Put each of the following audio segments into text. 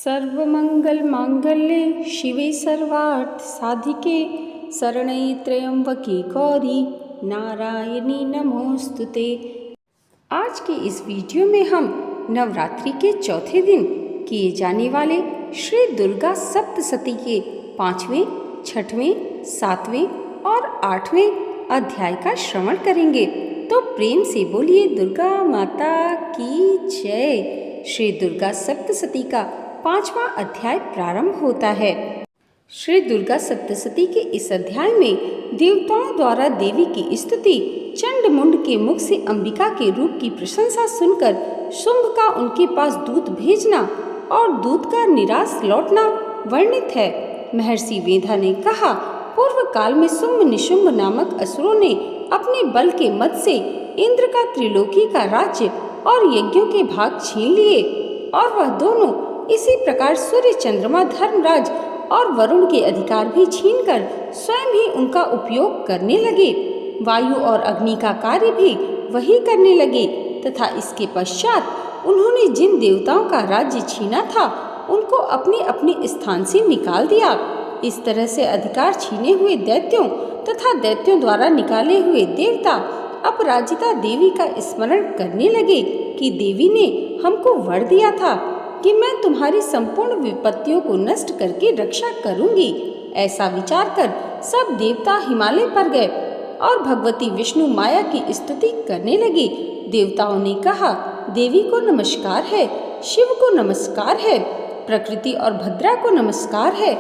सर्वमंगल मांगल्ये शिवे सर्वार्थ साधिके शरण्ये त्र्यंबके गौरी नारायणी नमोस्तुते। आज के इस वीडियो में हम नवरात्रि के चौथे दिन किए जाने वाले श्री दुर्गा सप्तशती के 5वें, 6वें, 7वें और 8वें अध्याय का श्रवण करेंगे। तो प्रेम से बोलिए दुर्गा माता की जय। श्री दुर्गा सप्तशती का 5वां अध्याय प्रारंभ होता है। श्री दुर्गा सप्तशती के इस अध्याय में देवताओं द्वारा देवी की स्तुति, चंड मुंड के मुख से अंबिका के रूप की प्रशंसा सुनकर शुंभ का उनके पास दूत भेजना और दूत का निराश लौटना वर्णित है। महर्षि वेदा ने कहा, पूर्व काल में शुंभ निशुंभ नामक असुरों ने अपने बल के मद से इंद्र का त्रिलोकी का राज्य और यज्ञों के भाग छीन लिए और वह दोनों इसी प्रकार सूर्य, चंद्रमा, धर्मराज और वरुण के अधिकार भी छीनकर स्वयं ही उनका उपयोग करने लगे। वायु और अग्नि का कार्य भी वही करने लगे तथा इसके पश्चात उन्होंने जिन देवताओं का राज्य छीना था उनको अपने अपने स्थान से निकाल दिया। इस तरह से अधिकार छीने हुए दैत्यों तथा दैत्यों द्वारा निकाले हुए देवता अपराजिता देवी का स्मरण करने लगे कि देवी ने हमको वर दिया था कि मैं तुम्हारी संपूर्ण विपत्तियों को नष्ट करके रक्षा करूंगी। ऐसा विचार कर सब देवता हिमालय पर गए और भगवती विष्णु माया की स्तुति करने लगे। देवताओं ने कहा, देवी को नमस्कार है, शिव को नमस्कार है, प्रकृति और भद्रा को नमस्कार है।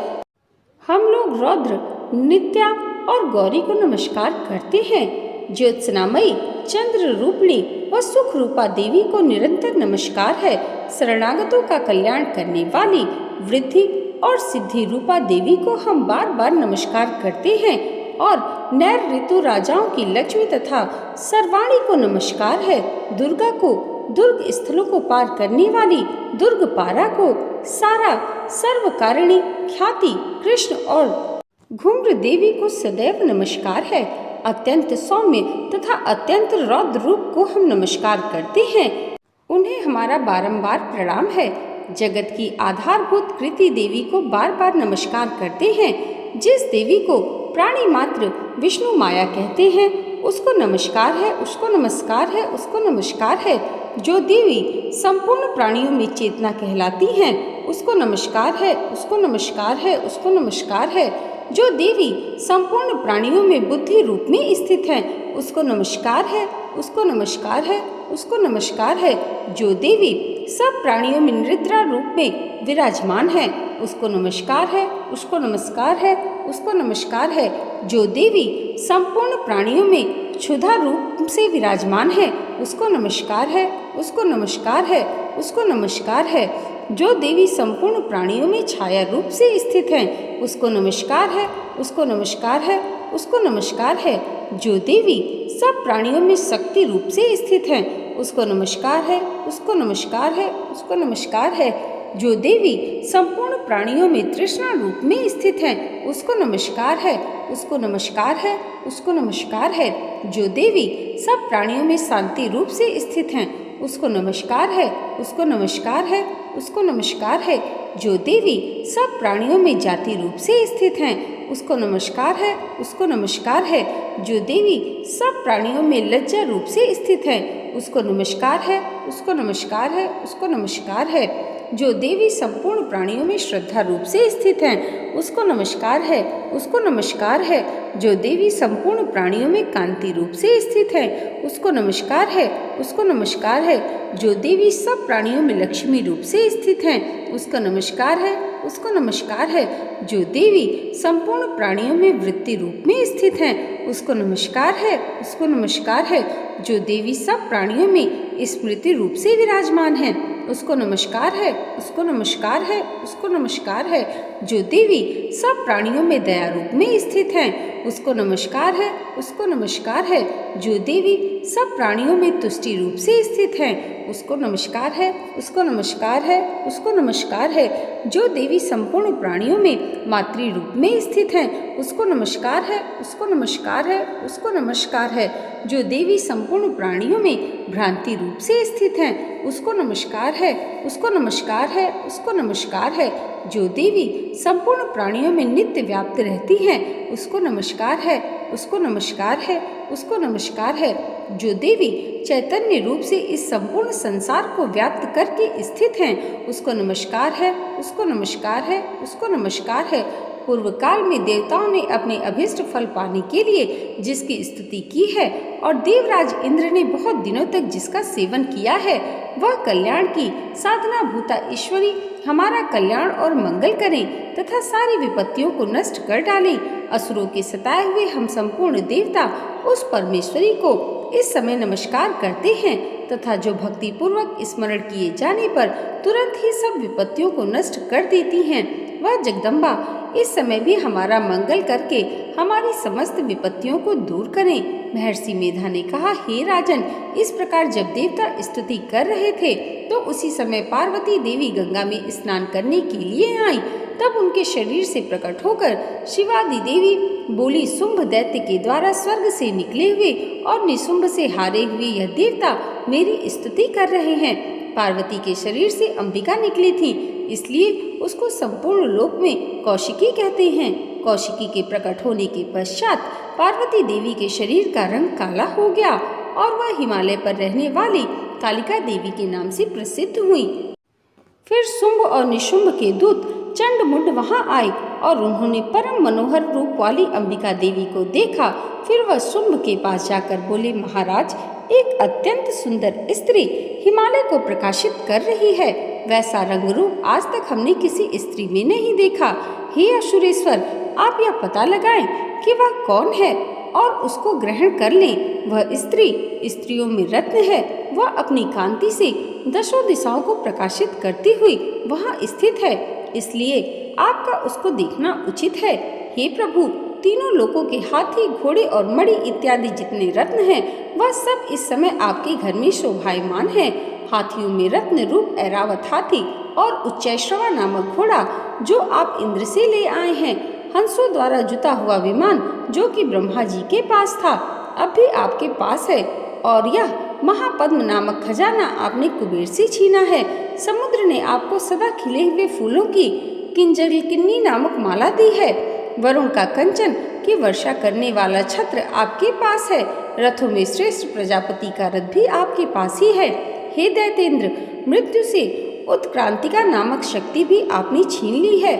हम लोग रौद्र, नित्या और गौरी को नमस्कार करते हैं। ज्योत्सनामयी, चंद्र रूपणी व सुख रूपा देवी को निरंतर नमस्कार है। शरणागतों का कल्याण करने वाली वृद्धि और सिद्धि रूपा देवी को हम बार बार नमस्कार करते हैं। और नैर ऋतु राजाओं की लक्ष्मी तथा सर्वाणी को नमस्कार है। दुर्गा को, दुर्ग स्थलों को पार करने वाली दुर्ग पारा को, सारा सर्वकारिणी ख्याति कृष्ण और घुम्र देवी को सदैव नमस्कार है। अत्यंत सौम्य तथा अत्यंत रौद्र रूप को हम नमस्कार करते हैं। उन्हें हमारा बारंबार प्रणाम है। जगत की आधारभूत कृति देवी को बार बार नमस्कार करते हैं। जिस देवी को प्राणी मात्र विष्णु माया कहते हैं उसको नमस्कार है, उसको नमस्कार है, उसको नमस्कार है। जो देवी संपूर्ण प्राणियों में चेतना कहलाती हैं उसको नमस्कार है, उसको नमस्कार है, उसको नमस्कार है। जो देवी संपूर्ण प्राणियों में बुद्धि रूप में स्थित है उसको नमस्कार है, उसको नमस्कार है, उसको नमस्कार है। जो देवी सब प्राणियों में निद्रा रूप में विराजमान है उसको नमस्कार है, उसको नमस्कार है, उसको नमस्कार है। जो देवी संपूर्ण प्राणियों में क्षुधा रूप से विराजमान है उसको नमस्कार है, उसको नमस्कार है, उसको नमस्कार है। जो देवी संपूर्ण प्राणियों में छाया रूप से स्थित है उसको नमस्कार है, उसको नमस्कार है, उसको नमस्कार है। जो देवी सब प्राणियों में शक्ति रूप से स्थित है उसको नमस्कार है, उसको नमस्कार है, उसको नमस्कार है। जो देवी संपूर्ण प्राणियों में तृष्णा रूप में स्थित है उसको नमस्कार है, उसको नमस्कार है, उसको नमस्कार है। जो देवी सब प्राणियों में शांति रूप से स्थित है उसको नमस्कार है, उसको नमस्कार है, उसको नमस्कार है। जो देवी सब प्राणियों में जाति रूप से स्थित हैं उसको नमस्कार है, उसको नमस्कार है। जो देवी सब प्राणियों में लज्जा रूप से स्थित है उसको नमस्कार है, उसको नमस्कार है, उसको नमस्कार है। जो देवी संपूर्ण प्राणियों में श्रद्धा रूप से स्थित हैं उसको नमस्कार है, उसको नमस्कार है। जो देवी संपूर्ण प्राणियों में कांति रूप से स्थित है उसको नमस्कार है, उसको नमस्कार है। जो देवी सब प्राणियों में लक्ष्मी रूप से स्थित हैं उसको नमस्कार है, उसको नमस्कार है। जो देवी संपूर्ण प्राणियों में वृत्ति रूप में स्थित हैं उसको नमस्कार है, उसको नमस्कार है। जो देवी सब प्राणियों में स्मृति रूप से विराजमान है उसको नमस्कार है, उसको नमस्कार है, उसको नमस्कार है। जो देवी सब प्राणियों में दया रूप में स्थित हैं उसको नमस्कार है, उसको नमस्कार है। जो देवी सब प्राणियों में तुष्टि रूप से स्थित हैं, उसको नमस्कार है, उसको नमस्कार है, उसको नमस्कार है। जो देवी संपूर्ण प्राणियों में मातृ रूप में स्थित हैं, उसको नमस्कार है, उसको नमस्कार है, उसको नमस्कार है। जो देवी संपूर्ण प्राणियों में भ्रांति रूप से स्थित हैं, उसको नमस्कार है, उसको नमस्कार है, उसको नमस्कार है। जो देवी संपूर्ण प्राणियों में नित्य व्याप्त रहती हैं, उसको नमस्कार है, उसको नमस्कार है, उसको नमस्कार है। जो देवी चैतन्य रूप से इस संपूर्ण संसार को व्याप्त करके स्थित हैं, उसको नमस्कार है, उसको नमस्कार है, उसको नमस्कार है। पूर्व काल में देवताओं ने अपने अभीष्ट फल पाने के लिए जिसकी स्तुति की है और देवराज इंद्र ने बहुत दिनों तक जिसका सेवन किया है, वह कल्याण की साधना भूता ईश्वरी हमारा कल्याण और मंगल करें तथा सारी विपत्तियों को नष्ट कर डालें। असुरों के सताए हुए हम संपूर्ण देवता उस परमेश्वरी को इस समय नमस्कार करते हैं तथा जो भक्ति पूर्वक स्मरण किए जाने पर तुरंत ही सब विपत्तियों को नष्ट कर देती हैं, वह जगदम्बा इस समय भी हमारा मंगल करके हमारी समस्त विपत्तियों को दूर करें। महर्षि मेधा ने कहा, हे राजन, इस प्रकार जब देवता स्तुति कर रहे थे तो उसी समय पार्वती देवी गंगा में स्नान करने के लिए आई। तब उनके शरीर से प्रकट होकर शिवादि देवी बोली, शुंभ दैत्य के द्वारा स्वर्ग से निकले हुए और निशुंभ से हारे हुए यह देवता मेरी स्तुति कर रहे हैं। पार्वती के शरीर से अंबिका निकली थी, इसलिए उसको संपूर्ण लोक में कौशिकी कहते हैं। कौशिकी के प्रकट होने के पश्चात पार्वती देवी के शरीर का रंग काला हो गया और वह हिमालय पर रहने वाली कालिका देवी के नाम से प्रसिद्ध हुई। फिर शुंभ और निशुंभ के दूत चंड मुंड वहां आए और उन्होंने परम मनोहर रूप वाली अंबिका देवी को देखा। फिर वह शुंभ के पास जाकर बोले, महाराज, एक अत्यंत सुंदर स्त्री हिमालय को प्रकाशित कर रही है। वैसा रंग रूप आज तक हमने किसी स्त्री में नहीं देखा। हे असुरेश्वर, आप यह पता लगाएं कि वह कौन है और उसको ग्रहण कर लें। वह स्त्री स्त्रियों में रत्न है। वह अपनी कांति से दशों दिशाओं को प्रकाशित करती हुई वहाँ स्थित है, इसलिए आपका उसको देखना उचित है। हे प्रभु, तीनों लोकों के हाथी, घोड़े और मणि इत्यादि जितने रत्न हैं, वह सब इस समय आपके घर में शोभायमान है। हाथियों में रत्न रूप ऐरावत हाथी और उच्चैश्रवा नामक घोड़ा जो आप इंद्र से ले आए हैं, हंसों द्वारा जुता हुआ विमान जो कि ब्रह्मा जी के पास था, अब भी आपके पास है। और यह महापद्म नामक खजाना आपने कुबेर से छीना है। समुद्र ने आपको सदा खिले हुए फूलों की किंजलकिन्नी नामक माला दी है। वरुण का कंचन की वर्षा करने वाला छत्र आपके पास है। रथों में श्रेष्ठ प्रजापति का रथ भी आपके पास ही है। हे दैतेंद्र, मृत्यु से उत्क्रांतिका नामक शक्ति भी आपने छीन ली है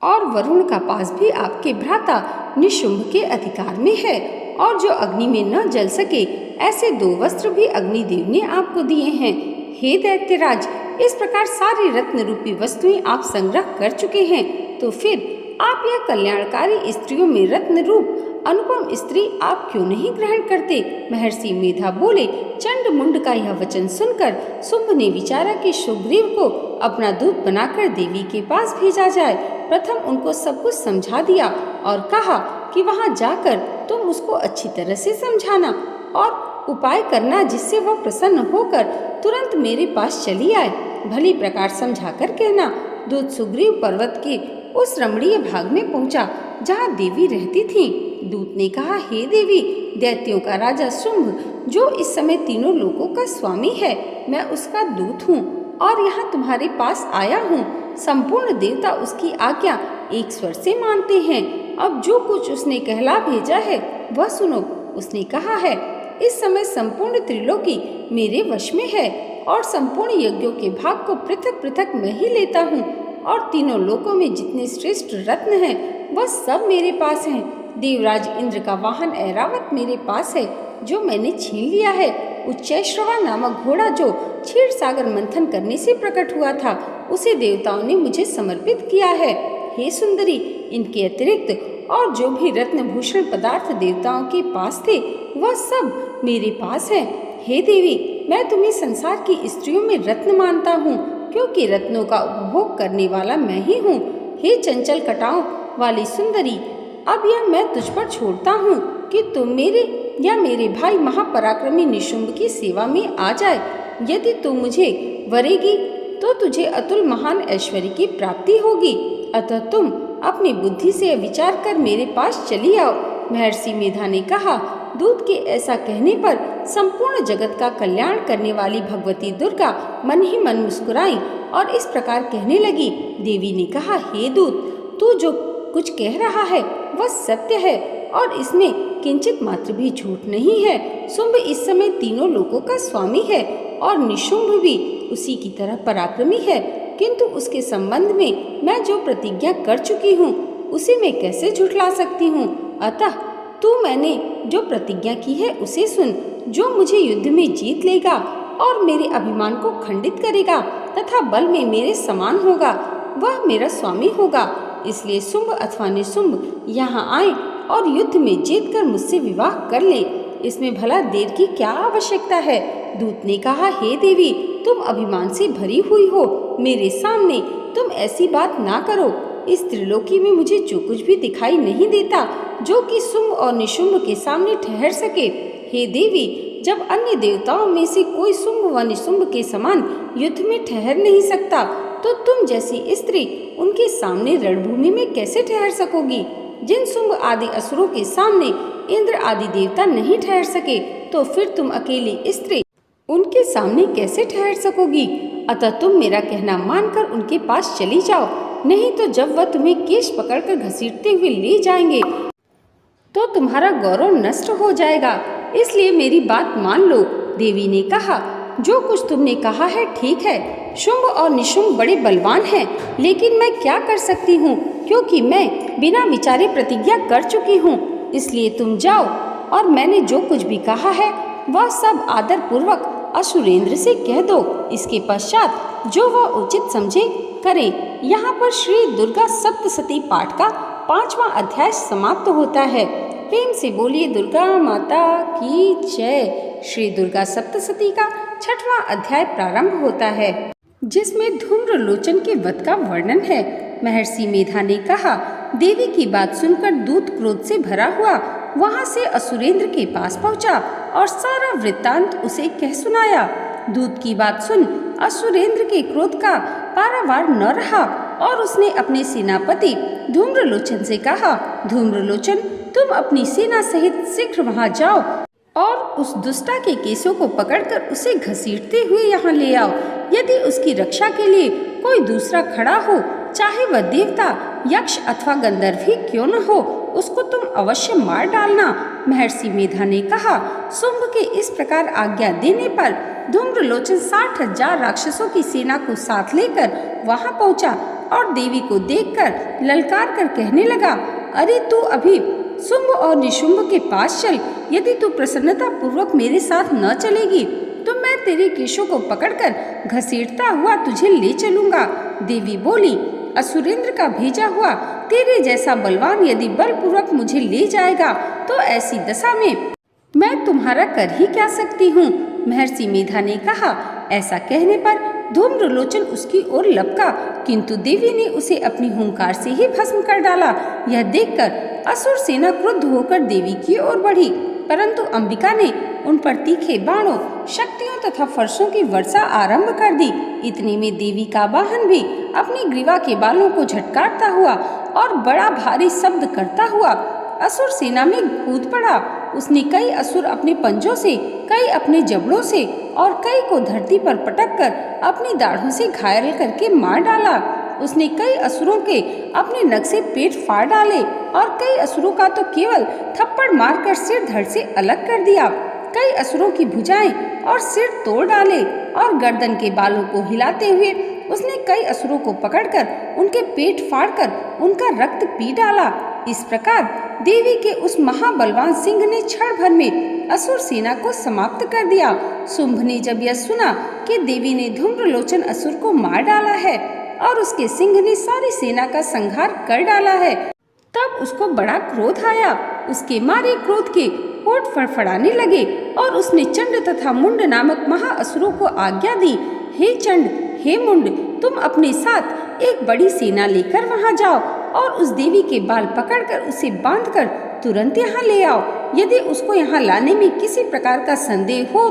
और वरुण का पास भी आपके भ्राता निशुंभ के अधिकार में है। और जो अग्नि में न जल सके ऐसे 2 वस्त्र भी अग्निदेव ने आपको दिए हैं। हे दैत्यराज, इस प्रकार सारी रत्न रूपी वस्तुएं आप संग्रह कर चुके हैं, तो फिर आप यह कल्याणकारी स्त्रियों में रत्न रूप अनुपम स्त्री आप क्यों नहीं ग्रहण करते? महर्षि मेधा बोले, चंड मुंड का यह वचन सुनकर शुंभ ने विचारा कि सुग्रीव को अपना दूत बनाकर देवी के पास भेजा जाए। प्रथम उनको सब कुछ समझा दिया और कहा कि वहां जाकर तुम उसको अच्छी तरह से समझाना और उपाय करना जिससे वह प्रसन्न होकर तुरंत मेरे पास चली आए। भली प्रकार समझाकर कहना। दूत सुग्रीव पर्वत के उस रमणीय भाग में पहुंचा जहाँ देवी रहती थी। दूत ने कहा, हे देवी, दैत्यों का राजा शुंभ जो इस समय तीनों लोकों का स्वामी है, मैं उसका दूत हूँ और यहाँ तुम्हारे पास आया हूँ। संपूर्ण देवता उसकी आज्ञा एक स्वर से मानते हैं। अब जो कुछ उसने कहला भेजा है वह सुनो। उसने कहा है, इस समय संपूर्ण त्रिलोकी मेरे वश में है और संपूर्ण यज्ञों के भाग को पृथक पृथक मैं ही लेता हूँ और तीनों लोकों में जितने श्रेष्ठ रत्न हैं वह सब मेरे पास हैं। देवराज इंद्र का वाहन ऐरावत मेरे पास है जो मैंने छीन लिया है। उच्चैश्रवा नामक घोड़ा जो क्षीर सागर मंथन करने से प्रकट हुआ था, उसे देवताओं ने मुझे समर्पित किया है। हे सुंदरी, इनके अतिरिक्त और जो भी रत्न भूषण पदार्थ देवताओं के पास थे वह सब मेरे पास है। हे देवी, मैं तुम्हें संसार की स्त्रियों में रत्न मानता हूँ क्योंकि रत्नों का उपभोग करने वाला मैं ही हूँ। हे चंचल कटाओं वाली सुंदरी, अब यह मैं तुझ पर छोड़ता हूँ कि तुम मेरे या मेरे भाई महापराक्रमी निशुंभ की सेवा में आ जाए। यदि तू मुझे वरेगी तो तुझे अतुल महान ऐश्वर्य की प्राप्ति होगी। अतः तुम अपनी बुद्धि से विचार कर मेरे पास चली आओ। महर्षि मेधा ने कहा। दूत के ऐसा कहने पर संपूर्ण जगत का कल्याण करने वाली भगवती दुर्गा मन ही मन मुस्कुराई और इस प्रकार कहने लगी। देवी ने कहा, हे दूत, तू जो कुछ कह रहा है वह सत्य है और इसमें किंचित मात्र भी झूठ नहीं है। शुंभ इस समय तीनों लोकों का स्वामी है और निशुंभ भी उसी की तरह पराक्रमी है, किंतु उसके संबंध में मैं जो प्रतिज्ञा कर चुकी हूँ उसे मैं कैसे झुठला सकती हूँ। अतः तू मैंने जो प्रतिज्ञा की है उसे सुन। जो मुझे युद्ध में जीत लेगा और मेरे अभिमान को खंडित करेगा तथा बल में मेरे समान होगा वह मेरा स्वामी होगा। इसलिए शुंभ अथवा निशुंभ यहाँ आए और युद्ध में जीतकर मुझसे विवाह कर ले। इसमें भला देर की क्या आवश्यकता है। दूत ने कहा, हे देवी, तुम अभिमान से भरी हुई हो, मेरे सामने तुम ऐसी बात ना करो। इस त्रिलोकी में मुझे जो कुछ भी दिखाई नहीं देता जो कि शुंभ और निशुंभ के सामने ठहर सके। हे देवी, जब अन्य देवताओं में से कोई शुंभ व निशुंभ के समान युद्ध में ठहर नहीं सकता तो तुम जैसी स्त्री उनके सामने रणभूमि में कैसे ठहर सकोगी। जिन शुंभ आदि असुरों के सामने इंद्र आदि देवता नहीं ठहर सके तो फिर तुम अकेली स्त्री उनके सामने कैसे ठहर सकोगी। अतः तुम मेरा कहना मानकर उनके पास चली जाओ, नहीं तो जब वह तुम्हें केश पकड़कर घसीटते हुए ले जाएंगे तो तुम्हारा गौरव नष्ट हो जाएगा। इसलिए मेरी बात मान लो। देवी ने कहा, जो कुछ तुमने कहा है ठीक है। शुंभ और निशुंभ बड़े बलवान हैं, लेकिन मैं क्या कर सकती हूँ, क्योंकि मैं बिना विचारे प्रतिज्ञा कर चुकी हूँ। इसलिए तुम जाओ और मैंने जो कुछ भी कहा है वह सब आदर पूर्वक असुरेंद्र से कह दो। इसके पश्चात जो वह उचित समझे करें। यहाँ पर श्री दुर्गा सप्तशती पाठ का 5वां अध्याय समाप्त होता है। प्रेम से बोलिए दुर्गा माता की जय। श्री दुर्गा सप्तशती का 6वां अध्याय प्रारंभ होता है, जिसमें धूम्रलोचन के वध का वर्णन है। महर्षि मेधा ने कहा, देवी की बात सुनकर दूत क्रोध से भरा हुआ वहां से असुरेंद्र के पास पहुंचा और सारा वृत्तांत उसे कह सुनाया। दूत की बात सुन असुरेंद्र के क्रोध का पारावार न रहा और उसने अपने सेनापति धूम्रलोचन से कहा, धूम्रलोचन, तुम अपनी सेना सहित शीघ्र वहां जाओ और उस दुष्टा के केसों को पकड़कर उसे घसीटते हुए यहाँ ले आओ। यदि उसकी रक्षा के लिए कोई दूसरा खड़ा हो, चाहे वह देवता, यक्ष अथवा गंधर्व ही क्यों न हो, उसको तुम अवश्य मार डालना। महर्षि मेधा ने कहा। शुंभ के इस प्रकार आज्ञा देने पर धूम्रलोचन 60,000 राक्षसों की सेना को साथ लेकर वहां पहुंचा और देवी को देखकर ललकार कर कहने लगा, अरे तू अभी शुंभ और निशुंभ के पास चल। यदि तू प्रसन्नता पूर्वक मेरे साथ न चलेगी तो मैं तेरे केशों को पकड़कर घसीटता हुआ तुझे ले चलूंगा। देवी बोली, असुरेंद्र का भेजा हुआ तेरे जैसा बलवान यदि बलपूर्वक मुझे ले जाएगा तो ऐसी दशा में मैं तुम्हारा कर ही क्या सकती हूँ। महर्षि मेधा ने कहा। ऐसा कहने पर धूम्रलोचन उसकी ओर लपका, किंतु देवी ने उसे अपनी हुंकार से ही भस्म कर डाला। यह देखकर असुर सेना क्रुद्ध होकर देवी की ओर बढ़ी, परंतु अंबिका ने उन पर तीखे बाणों, शक्तियों तथा फरसों की वर्षा आरंभ कर दी। इतने में देवी का वाहन भी अपनी ग्रीवा के बालों को झटकारता हुआ और बड़ा भारी शब्द करता हुआ असुर सेना में कूद पड़ा। उसने कई असुर अपने पंजों से, कई अपने जबड़ों से और कई को धरती पर पटक कर अपनी दाढ़ों से घायल करके मार डाला। उसने कई असुरों के अपने नख से पेट फाड़ डाले और कई असुरों का तो केवल थप्पड़ मारकर सिर धड़ से अलग कर दिया। कई असुरों की भुजाएं और सिर तोड़ डाले और गर्दन के बालों को हिलाते हुए उसने कई असुरों को पकड़कर उनके पेट फाड़कर उनका रक्त पी डाला। इस प्रकार देवी के उस महाबलवान सिंह ने क्षण भर में असुर सेना को समाप्त कर दिया। शुंभ ने जब यह सुना कि देवी ने धूम्रलोचन असुर को मार डाला है और उसके सिंह ने सारी सेना का संहार कर डाला है, तब उसको बड़ा क्रोध आया। उसके मारे क्रोध के होठ फड़फड़ाने लगे और उसने चंड तथा मुंड नामक महाअसुरों को आज्ञा दी, हे चंड, हे मुंड, तुम अपने साथ एक बड़ी सेना लेकर वहां जाओ और उस देवी के बाल पकड़कर उसे बांधकर तुरंत यहाँ ले आओ। यदि उसको यहाँ लाने में किसी प्रकार का संदेह हो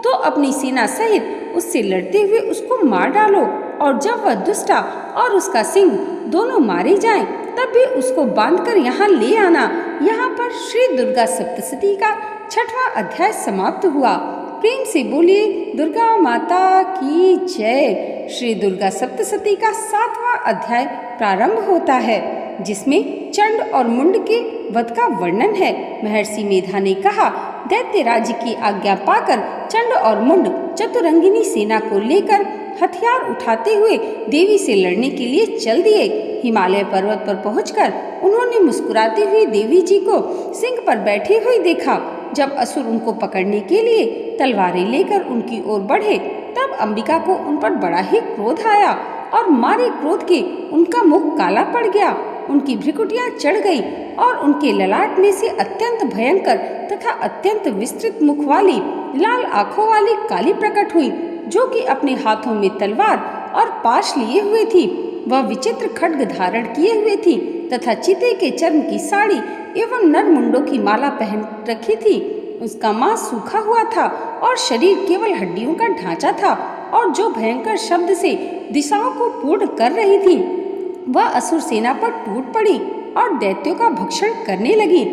तो अपनी सेना सहित उससे लड़ते हुए उसको मार डालो, और जब वह दुष्टा और उसका सिंह दोनों मारे जाएं, तब भी उसको बांधकर यहाँ ले आना। यहाँ पर श्री दुर्गा सप्तशती का 6वां अध्याय समाप्त हुआ। प्रेम से बोलिए दुर्गा माता की जय। श्री दुर्गा सप्तशती का 7वां अध्याय प्रारंभ होता है, जिसमें चंड और मुंड के वध का वर्णन है। महर्षि मेधा ने कहा, दैत्य राज्य की आज्ञा पाकर चंड और मुंड चतुरंगिनी सेना को लेकर हथियार उठाते हुए देवी से लड़ने के लिए चल दिए। हिमालय पर्वत पर पहुंचकर उन्होंने मुस्कुराती हुई देवी जी को सिंह पर बैठी हुई देखा। जब असुर उनको पकड़ने के लिए तलवारें लेकर उनकी ओर बढ़े, तब अंबिका को उन पर बड़ा ही क्रोध आया और मारे क्रोध के उनका मुख काला पड़ गया, उनकी भ्रिकुटियां चढ़ गई और उनके ललाट में से अत्यंत भयंकर तथा अत्यंत विस्तृत मुख वाली लाल आंखों वाली काली प्रकट हुई, जो कि अपने हाथों में तलवार और पाश लिए हुए थी। वह विचित्र खड्ग धारण किए हुए थी तथा चीते के चर्म की साड़ी एवं नरमुंडों की माला पहन रखी थी। उसका मांस सूखा हुआ था और शरीर केवल हड्डियों का ढांचा था, और जो भयंकर शब्द से दिशाओं को पूर्ण कर रही थी, वह असुर सेना पर टूट पड़ी और दैत्यों का भक्षण करने लगी।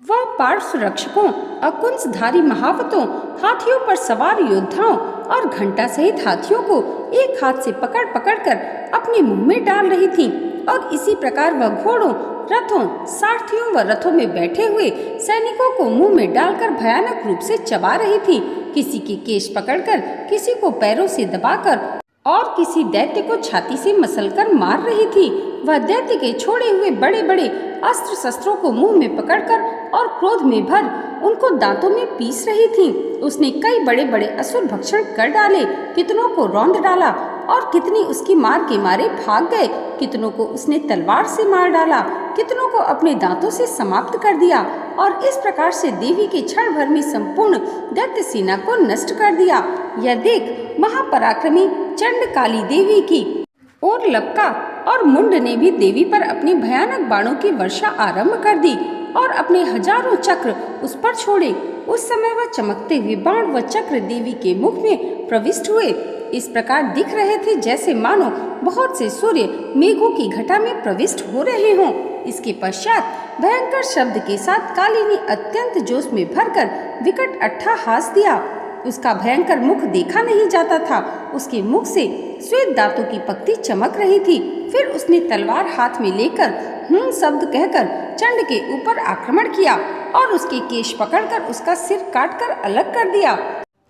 वह पार्श्व रक्षकों, अकुंसधारी महावतों, हाथियों पर सवार योद्धाओं और घंटा सहित हाथियों को एक हाथ से पकड़ पकड़ कर अपने मुंह में डाल रही थी, और इसी प्रकार वह घोड़ों, रथों, सारथियों व रथों में बैठे हुए सैनिकों को मुंह में डालकर भयानक रूप से चबा रही थी। किसी के केश पकड़कर, किसी को पैरों से दबाकर और किसी दैत्य को छाती से मसलकर मार रही थी। वह दैत्य के छोड़े हुए बड़े बड़े अस्त्र शस्त्रों को मुंह में पकड़कर और क्रोध में भर उनको दांतों में पीस रही थी। उसने कई बड़े बड़े असुर भक्षण कर डाले, कितनों को रौंद डाला और कितनी उसकी मार के मारे भाग गए, कितनों को उसने तलवार से मार डाला, कितनों को अपने दांतों से समाप्त कर दिया, और इस प्रकार से देवी के क्षण भर में संपूर्ण दैत्य सेना को नष्ट कर दिया। यह देख महापराक्रमी चंड काली देवी की और लपका और मुंड ने भी देवी पर अपनी भयानक बाणों की वर्षा आरंभ कर दी और अपने हजारों चक्र उस पर छोड़े। उस समय वह चमकते हुए बाण व चक्र देवी के मुख में प्रविष्ट हुए। इस प्रकार दिख रहे थे जैसे मानो बहुत से सूर्य मेघों की घटा में प्रविष्ट हो रहे हों। इसके पश्चात भयंकर शब्द के साथ काली ने अत्यंत जोश में भरकर विकट अट्टहास दिया। उसका भयंकर मुख देखा नहीं जाता था। उसके मुख से श्वेत दांतों की पक्ति चमक रही थी। फिर उसने तलवार हाथ में लेकर शब्द कहकर चंड के ऊपर आक्रमण किया और उसके केश पकड़कर उसका सिर काटकर अलग कर दिया।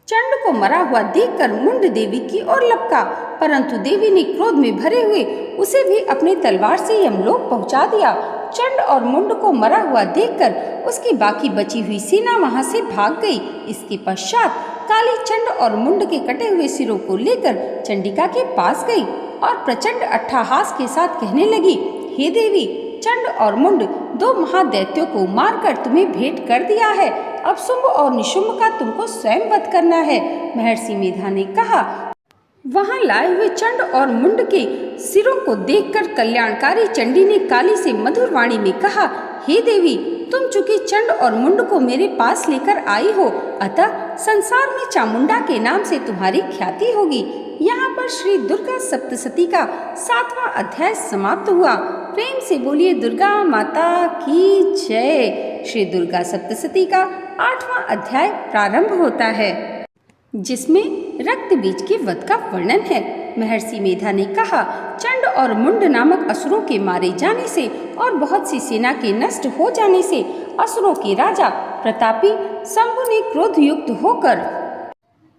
चंड को मरा हुआ देखकर मुंड देवी की ओर लपका, परंतु देवी ने क्रोध में भरे हुए उसे भी अपनी तलवार से यमलोक पहुंचा दिया। चंड और मुंड को मरा हुआ देखकर उसकी बाकी बची हुई सेना वहां से भाग गई। इसके पश्चात काली चंड और मुंड के कटे हुए सिरों को लेकर चंडिका के पास गई और प्रचंड अट्टहास के साथ कहने लगी, हे देवी, चंड और मुंड दो महादैत्यों को मारकर तुम्हें भेंट कर दिया है। अब शुंभ और निशुंभ का तुमको स्वयं वध करना है। महर्षि मेधा ने कहा। वहां लाए हुए चंड और मुंड के सिरों को देखकर कल्याणकारी चंडी ने काली से मधुर वाणी में कहा, हे देवी, तुम चूंकि चंड और मुंड को मेरे पास लेकर आई हो, अतः संसार में चामुंडा के नाम से तुम्हारी ख्याति होगी। यहाँ पर श्री दुर्गा सप्तशती का 7वां अध्याय समाप्त हुआ। प्रेम से बोलिए दुर्गा माता की जय। श्री दुर्गा सप्तशती का 8वां अध्याय प्रारंभ होता है, जिसमें रक्त बीज के वध का वर्णन है। महर्षि मेधा ने कहा, चंड और मुंड नामक असुरों के मारे जाने से और बहुत सी सेना के नष्ट हो जाने से असुरों के राजा प्रतापी शंभु ने क्रोध युक्त होकर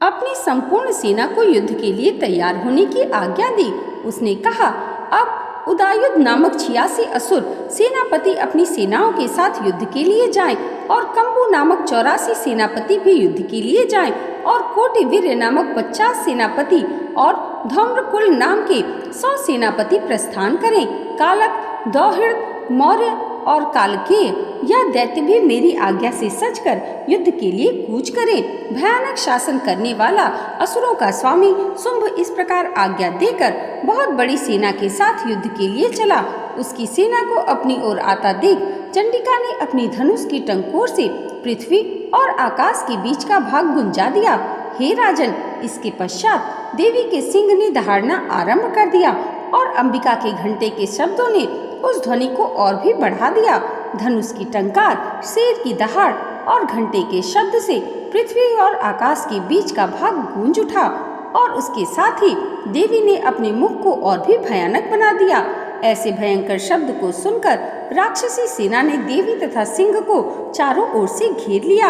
अपनी संपूर्ण सेना को युद्ध के लिए तैयार होने की आज्ञा दी। उसने कहा, अब उदायुध नामक 86 असुर सेनापति अपनी सेनाओं के साथ युद्ध के लिए जाएं, और कंबु नामक 84 सेनापति भी युद्ध के लिए जाएं, और कोटिवीर्य नामक 50 सेनापति और धौम्रकुल नाम के 100 सेनापति प्रस्थान करें। कालक, दौहिड़, मौर्य और कालकेय यह दैत्य भी मेरी आज्ञा से सचकर युद्ध के लिए कूच करें। भयानक शासन करने वाला असुरों का स्वामी शुंभ इस प्रकार आज्ञा देकर बहुत बड़ी सेना के साथ युद्ध के लिए चला। उसकी सेना को अपनी ओर आता देख चंडिका ने अपनी धनुष की टंकोर से पृथ्वी और आकाश के बीच का भाग गुंजा दिया। हे राजन, इसके पश्चात देवी के सिंह ने दहाड़ना आरंभ कर दिया और अंबिका के घंटे के शब्दों ने उस ध्वनि को और भी बढ़ा दिया। धनुष की टंकार, शेर की दहाड़ और घंटे के शब्द से पृथ्वी और आकाश के बीच का भाग गूंज उठा और उसके साथ ही देवी ने अपने मुख को और भी भयानक बना दिया। ऐसे भयंकर शब्द को सुनकर राक्षसी सेना ने देवी तथा सिंह को चारों ओर से घेर लिया।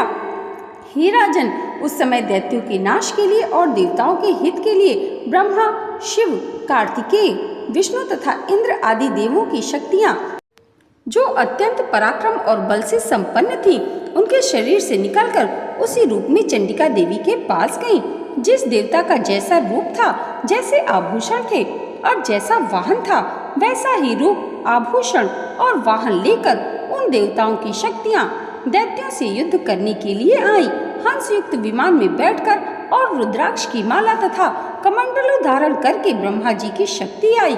हे राजन, उस समय दैत्यों के नाश के लिए और देवताओं के हित के लिए ब्रह्मा, शिव, कार्तिकेय, विष्णु तथा इंद्र आदि देवों की शक्तियां, जो अत्यंत पराक्रम और बल से संपन्न थी, उनके शरीर से निकलकर उसी रूप में चंडिका देवी के पास गईं। जिस देवता का जैसा रूप था, जैसे आभूषण थे और जैसा वाहन था, वैसा ही रूप, आभूषण और वाहन लेकर उन देवताओं की शक्तियां दैत्यों से युद्ध करने के लिए आई। हंस युक्त विमान में बैठकर और रुद्राक्ष की माला तथा कमंडलू धारण करके ब्रह्मा जी की शक्ति आई।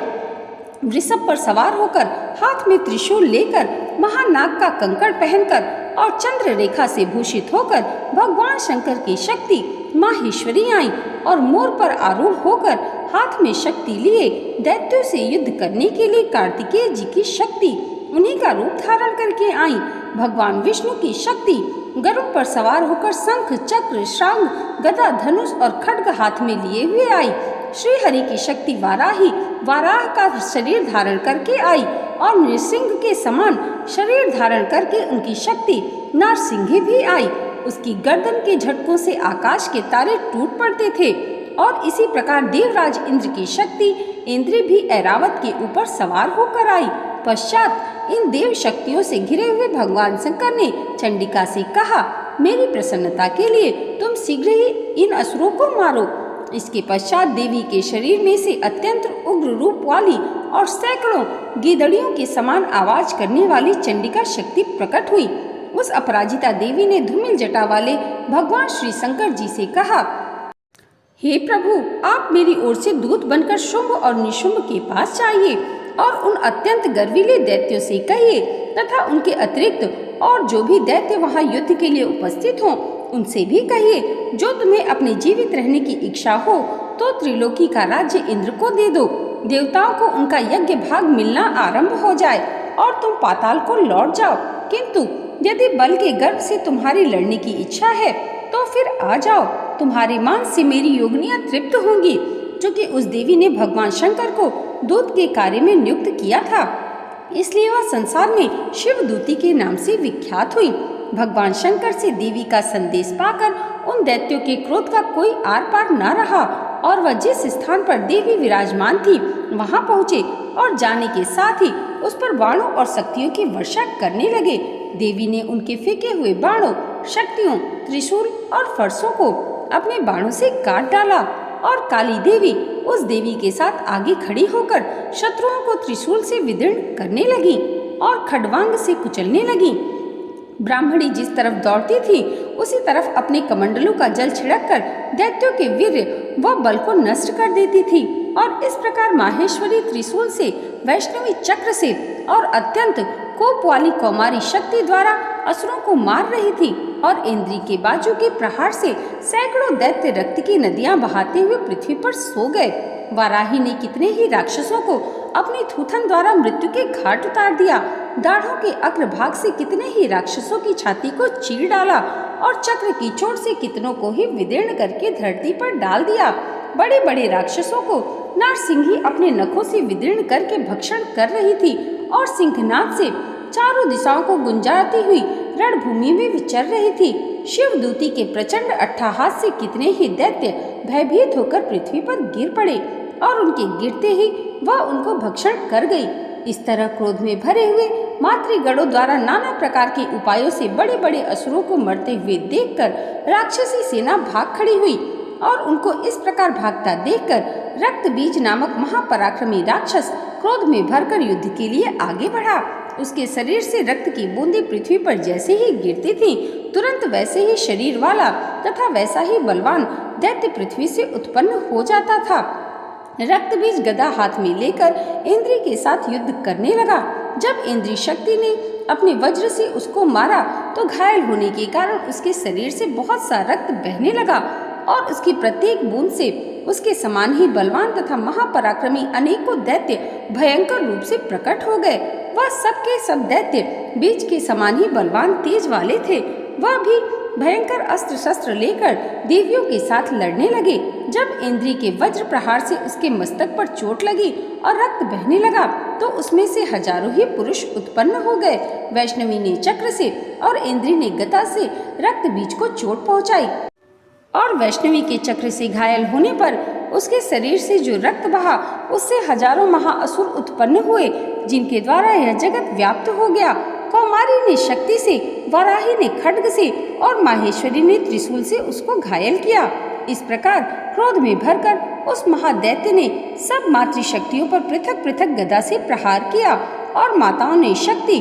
वृषभ पर सवार होकर, हाथ में त्रिशूल लेकर, महानाग का कंकड़ पहनकर और चंद्र रेखा से भूषित होकर भगवान शंकर की शक्ति माहेश्वरी आई और मोर पर आरूढ़ होकर हाथ में शक्ति लिए दैत्यों से युद्ध करने के लिए कार्तिकेय जी की शक्ति उन्हीं का रूप धारण करके आई। भगवान विष्णु की शक्ति गरुड़ पर सवार होकर शंख, चक्र, श्रांग, गदा, धनुष और खड्ग हाथ में लिए हुए आई। श्री हरि की शक्ति वाराही वाराह का शरीर धारण करके आई और नृसिंह के समान शरीर धारण करके उनकी शक्ति नारसिंह भी आई। उसकी गर्दन के झटकों से आकाश के तारे टूट पड़ते थे और इसी प्रकार देवराज इंद्र की शक्ति इंद्र भी ऐरावत के ऊपर सवार होकर आई। पश्चात इन देव शक्तियों से घिरे हुए भगवान शंकर ने चंडिका से कहा, मेरी प्रसन्नता के लिए तुम शीघ्र ही इन असुरों को मारो। इसके पश्चात देवी के शरीर में से अत्यंत उग्र रूप वाली और सैकड़ों गीदड़ियों के समान आवाज करने वाली चंडिका शक्ति प्रकट हुई। उस अपराजिता देवी ने धूमिल जटा वाले भगवान श्री शंकर जी से कहा, हे प्रभु, आप मेरी ओर से दूत बनकर शुंभ और निशुंभ के पास जाइए और उन अत्यंत गर्वीले दैत्यों से कहिए तथा उनके अतिरिक्त और जो भी दैत्य वहां युद्ध के लिए उपस्थित हों, उनसे भी कहिए, जो तुम्हें अपने जीवित रहने की इच्छा हो तो त्रिलोकी का राज्य इंद्र को दे दो। देवताओं को उनका यज्ञ भाग मिलना आरंभ हो जाए और तुम पाताल को लौट जाओ। किंतु यदि बल के गर्भ से तुम्हारी लड़ने की इच्छा है तो फिर आ जाओ, तुम्हारे मांस से मेरी योगिनियां तृप्त होंगी। क्योंकि उस देवी ने भगवान शंकर को दूत के कार्य में नियुक्त किया था, इसलिए वह संसार में शिव दूती के नाम से विख्यात हुई। भगवान शंकर से देवी का संदेश पाकर उन दैत्यों के क्रोध का कोई आर पार न रहा और वह जिस स्थान पर देवी विराजमान थी वहां पहुँचे और जाने के साथ ही उस पर बाणों और शक्तियों की वर्षा करने लगे। देवी ने उनके फेंके हुए बाणों, शक्तियों, त्रिशूल और फरसों को अपने बाणों से काट डाला और काली देवी उस देवी के साथ आगे खड़ी होकर शत्रुओं को त्रिशूल से विदीर्ण करने लगी और खड्वांग से कुचलने लगी। ब्राह्मणी जिस तरफ दौड़ती थी उसी तरफ अपने कमंडलों का जल छिड़ककर दैत्यों के वीर्य व बल को नष्ट कर देती थी और इस प्रकार माहेश्वरी त्रिशूल से, वैष्णवी चक्र से और अत्यंत कोप वाली कौमारी शक्ति द्वारा असुरों को मार रही थी और इंद्री के बाजू के प्रहार से सैकड़ों दैत्य रक्त की नदियां बहाते हुए पृथ्वी पर सो गए। वाराही ने कितने ही राक्षसों को अपनी थूथन द्वारा मृत्यु के घाट उतार दिया। दाढ़ों के अग्रभाग से कितने ही राक्षसों की छाती को चीर डाला और चक्र की चोट से कितनों को ही विदीर्ण करके धरती पर डाल दिया। बड़े बड़े राक्षसों को नारसिंही अपने नखों से विदीर्ण करके भक्षण कर रही थी और सिंहनाद से चारों दिशाओं को गुंजाती हुई रणभूमि में विचर रही थी। शिव दूती के प्रचंड अट्टहास से कितने ही दैत्य भयभीत होकर पृथ्वी पर गिर पड़े और उनके गिरते ही वह उनको भक्षण कर गई। इस तरह क्रोध में भरे हुए मातृगणों द्वारा नाना प्रकार के उपायों से बड़े बड़े असुरों को मरते हुए देखकर राक्षसी सेना भाग खड़ी हुई और उनको इस प्रकार भागता देखकर रक्त बीज नामक महापराक्रमी राक्षस क्रोध में भरकर युद्ध के लिए आगे बढ़ा। उसके शरीर से रक्त की बूंदें पृथ्वी पर जैसे ही गिरती थीं, तुरंत वैसे ही शरीर वाला तथा वैसा ही बलवान दैत्य पृथ्वी से उत्पन्न हो जाता था। रक्त बीज गदा हाथ में लेकर इंद्री के साथ युद्ध करने लगा। जब इंद्री शक्ति ने अपने वज्र से उसको मारा तो घायल होने के कारण उसके शरीर से बहुत सा रक्त बहने लगा और उसकी प्रत्येक बूंद से उसके समान ही बलवान तथा महापराक्रमी अनेकों दैत्य भयंकर रूप से प्रकट हो गए। वह सबके सब दैत्य बीज के समान ही बलवान तेज वाले थे। वह भी भयंकर अस्त्र शस्त्र लेकर देवियों के साथ लड़ने लगे। जब इंद्री के वज्र प्रहार से उसके मस्तक पर चोट लगी और रक्त बहने लगा तो उसमें से हजारों ही पुरुष उत्पन्न हो गए। वैष्णवी ने चक्र से और इंद्री ने गदा से रक्त बीज को चोट पहुंचाई और वैष्णवी के चक्र से घायल होने पर उसके शरीर से जो रक्त बहा उससे हजारों महाअसुर उत्पन्न हुए, जिनके द्वारा यह जगत व्याप्त हो गया। कौमारी ने शक्ति से, वराही ने खड्ग से और माहेश्वरी ने त्रिशूल से उसको घायल किया। इस प्रकार क्रोध में भरकर उस महादैत्य ने सब मातृशक्तियों पर पृथक पृथक गदा से प्रहार किया और माताओं ने शक्ति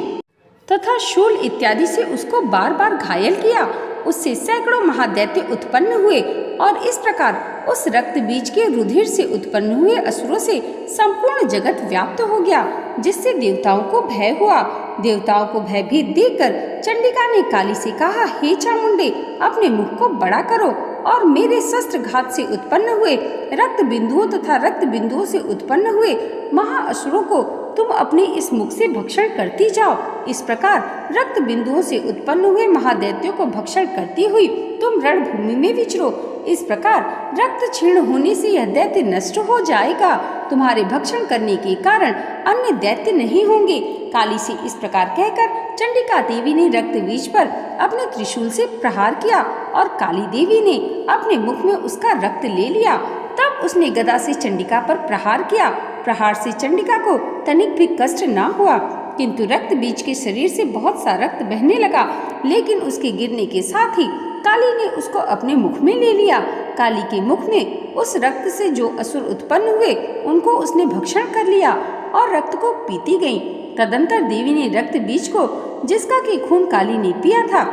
तथा शूल इत्यादि से उसको बार बार घायल किया। उससे सैकड़ों महादैत्य उत्पन्न हुए और इस प्रकार उस रक्त बीज के रुधिर से उत्पन्न हुए असुरों से संपूर्ण जगत व्याप्त हो गया, जिससे देवताओं को भय हुआ। देवताओं को भयभीत देखकर चंडिका ने काली से कहा, हे चामुंडे, अपने मुख को बड़ा करो और मेरे शस्त्र घात से उत्पन्न हुए रक्त बिंदुओं तथा रक्त बिंदुओं से उत्पन्न हुए महाअसुरों को तुम अपने इस मुख से भक्षण करती जाओ। इस प्रकार रक्त बिंदुओं से उत्पन्न हुए महादैत्यों को भक्षण करती हुई तुम रणभूमि में विचरो। इस प्रकार रक्त क्षीण होने से यह दैत्य नष्ट हो जाएगा। तुम्हारे भक्षण करने के कारण अन्य दैत्य नहीं होंगे। काली से इस प्रकार कहकर चंडिका देवी ने रक्त बीज पर अपने त्रिशूल से प्रहार किया और काली देवी ने अपने मुख में उसका रक्त ले लिया। तब उसने गदा से चंडिका पर प्रहार किया। प्रहार से चंडिका को तनिक भी कष्ट न हुआ, किंतु रक्त बीज के शरीर से बहुत सा रक्त बहने लगा। लेकिन उसके गिरने के साथ ही काली ने उसको अपने मुख में ले लिया। काली के मुख में उस रक्त से जो असुर उत्पन्न हुए उनको उसने भक्षण कर लिया और रक्त को पीती गई। तदंतर देवी ने रक्त बीज को, जिसका कि खून काली ने पिया था,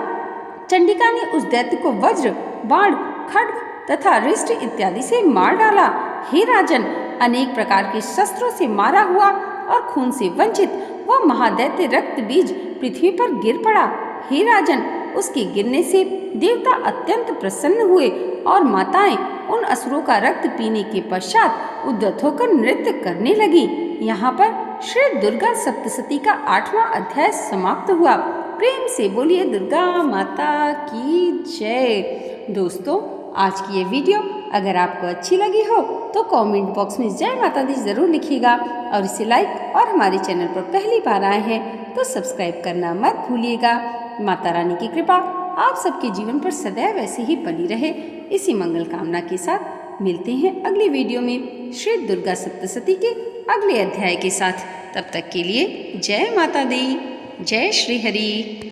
चंडिका ने उस दैत्य को वज्र, बाण, खड्ग तथा रिष्ट इत्यादि से मार डाला। हे राजन, अनेक प्रकार के शस्त्रों से मारा हुआ और खून से वंचित वह महादैत्य रक्त बीज पृथ्वी पर गिर पड़ा। हे राजन, उसके गिरने से देवता अत्यंत प्रसन्न हुए और माताएं उन असुरों का रक्त पीने के पश्चात उद्यत होकर नृत्य करने लगी। यहाँ पर श्री दुर्गा सप्तशती का 8वां अध्याय समाप्त हुआ। प्रेम से बोलिए दुर्गा माता की जय। दोस्तों, आज की ये वीडियो अगर आपको अच्छी लगी हो तो कमेंट बॉक्स में जय माता दी जरूर लिखिएगा और इसे लाइक और हमारे चैनल पर पहली बार आए हैं तो सब्सक्राइब करना मत भूलिएगा। माता रानी की कृपा आप सबके जीवन पर सदैव ऐसे ही बनी रहे, इसी मंगल कामना के साथ मिलते हैं अगली वीडियो में श्री दुर्गा सप्तशती के अगले अध्याय के साथ। तब तक के लिए जय माता दी, जय श्री हरि।